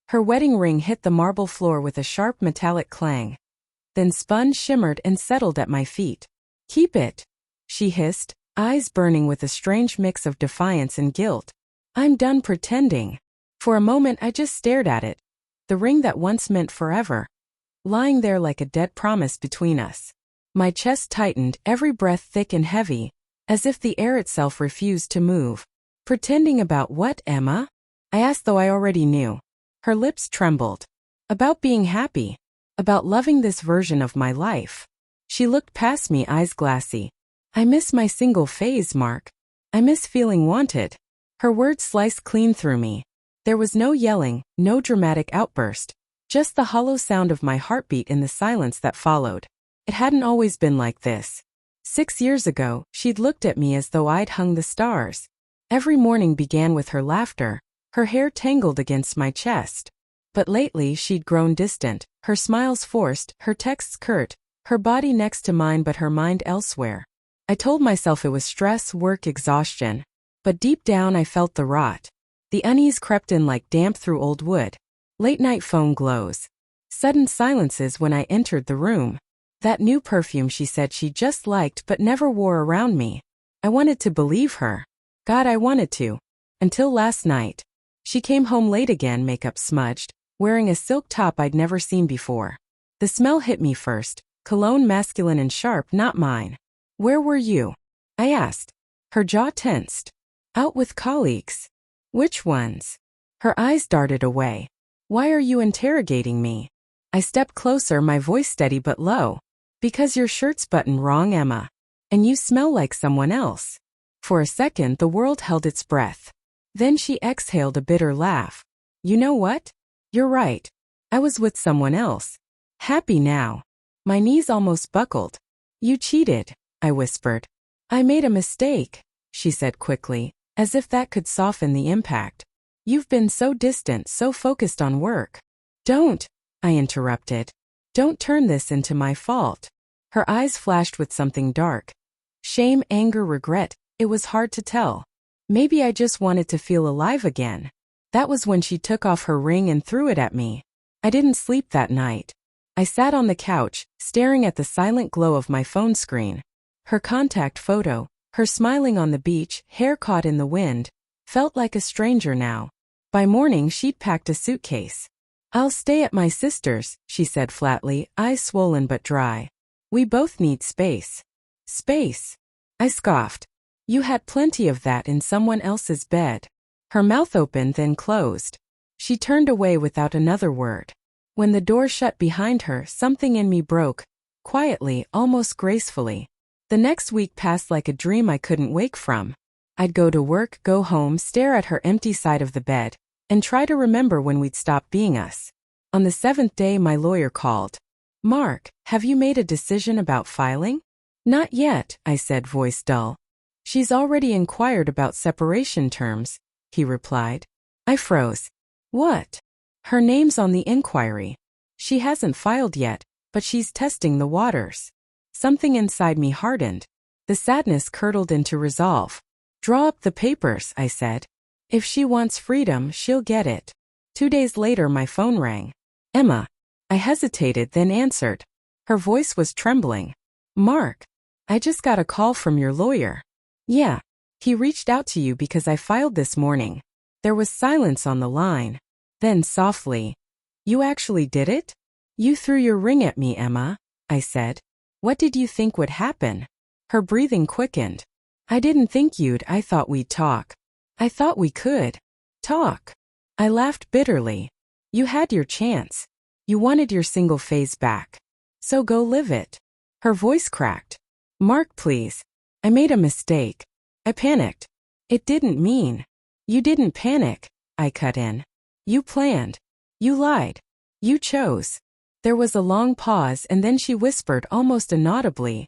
Her wedding ring hit the marble floor with a sharp metallic clang, then spun, shimmered, and settled at my feet. "Keep it," she hissed, eyes burning with a strange mix of defiance and guilt. "I'm done pretending." For a moment I just stared at it, the ring that once meant forever, lying there like a dead promise between us. My chest tightened, every breath thick and heavy, as if the air itself refused to move. "Pretending about what, Emma?" I asked, though I already knew. Her lips trembled. "About being happy. About loving this version of my life." She looked past me, eyes glassy. "I miss my single phase, Mark. I miss feeling wanted." Her words sliced clean through me. There was no yelling, no dramatic outburst, just the hollow sound of my heartbeat in the silence that followed. It hadn't always been like this. 6 years ago, she'd looked at me as though I'd hung the stars. Every morning began with her laughter, her hair tangled against my chest. But lately she'd grown distant, her smiles forced, her texts curt, her body next to mine but her mind elsewhere. I told myself it was stress, work, exhaustion. But deep down I felt the rot. The unease crept in like damp through old wood. Late-night phone glows. Sudden silences when I entered the room. That new perfume she said she just liked but never wore around me. I wanted to believe her. God, I wanted to. Until last night. She came home late again, makeup smudged, wearing a silk top I'd never seen before. The smell hit me first, cologne masculine and sharp, not mine. "Where were you?" I asked. Her jaw tensed. "Out with colleagues." "Which ones?" Her eyes darted away. "Why are you interrogating me?" I stepped closer, my voice steady but low. "Because your shirt's buttoned wrong, Emma. And you smell like someone else." For a second the world held its breath. Then she exhaled a bitter laugh. "You know what? You're right. I was with someone else. Happy now." My knees almost buckled. "You cheated," I whispered. "I made a mistake," she said quickly, as if that could soften the impact. "You've been so distant, so focused on work." "Don't," I interrupted. "Don't turn this into my fault." Her eyes flashed with something dark. Shame, anger, regret, it was hard to tell. Maybe I just wanted to feel alive again. That was when she took off her ring and threw it at me. I didn't sleep that night. I sat on the couch, staring at the silent glow of my phone screen. Her contact photo, her smiling on the beach, hair caught in the wind, felt like a stranger now. By morning she'd packed a suitcase. "I'll stay at my sister's," she said flatly, eyes swollen but dry. "We both need space." "Space?" I scoffed. "You had plenty of that in someone else's bed." Her mouth opened then closed. She turned away without another word. When the door shut behind her, something in me broke, quietly, almost gracefully. The next week passed like a dream I couldn't wake from. I'd go to work, go home, stare at her empty side of the bed, and try to remember when we'd stop being us. On the 7th day my lawyer called. "Mark, have you made a decision about filing?" "Not yet," I said, voice dull. "She's already inquired about separation terms," he replied. I froze. "What?" "Her name's on the inquiry. She hasn't filed yet, but she's testing the waters." Something inside me hardened. The sadness curdled into resolve. "Draw up the papers," I said. "If she wants freedom, she'll get it." 2 days later my phone rang. "Emma." I hesitated, then answered. Her voice was trembling. "Mark, I just got a call from your lawyer." "Yeah. He reached out to you because I filed this morning." There was silence on the line. Then softly, "You actually did it? You threw your ring at me, Emma," I said. "What did you think would happen?" Her breathing quickened. "I didn't think you'd. I thought we'd talk. I thought we could talk." I laughed bitterly. "You had your chance. You wanted your single phase back. So go live it." Her voice cracked. "Mark, please. I made a mistake. I panicked." "It didn't mean." "You didn't panic," I cut in. "You planned. You lied. You chose." There was a long pause and then she whispered almost inaudibly,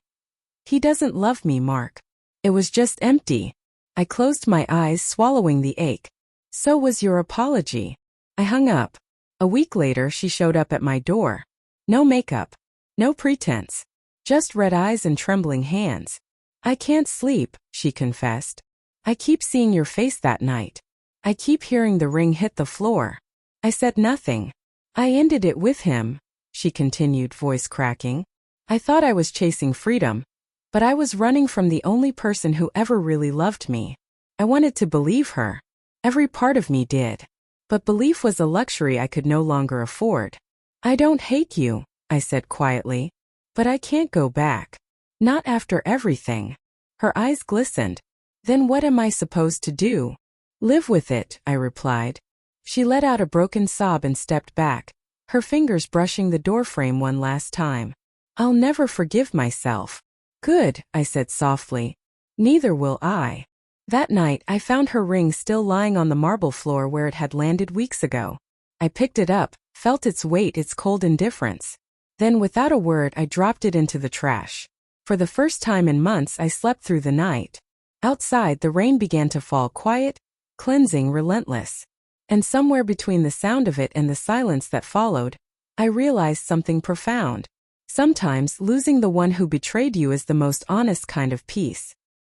"He doesn't love me, Mark." It was just empty. I closed my eyes, swallowing the ache. "So was your apology." I hung up. A week later she showed up at my door. No makeup. No pretense. Just red eyes and trembling hands. "I can't sleep," she confessed. "I keep seeing your face that night. I keep hearing the ring hit the floor. I said nothing. I ended it with him, she continued, voice cracking. I thought I was chasing freedom, but I was running from the only person who ever really loved me. I wanted to believe her. Every part of me did. But belief was a luxury I could no longer afford. I don't hate you, I said quietly, but I can't go back. Not after everything. Her eyes glistened. Then what am I supposed to do? Live with it, I replied. She let out a broken sob and stepped back, her fingers brushing the doorframe one last time. I'll never forgive myself. Good, I said softly. Neither will I. That night, I found her ring still lying on the marble floor where it had landed weeks ago. I picked it up, felt its weight, its cold indifference. Then without a word, I dropped it into the trash. For the first time in months, I slept through the night. Outside, the rain began to fall, quiet, cleansing, relentless. And somewhere between the sound of it and the silence that followed, I realized something profound. Sometimes losing the one who betrayed you is the most honest kind of peace.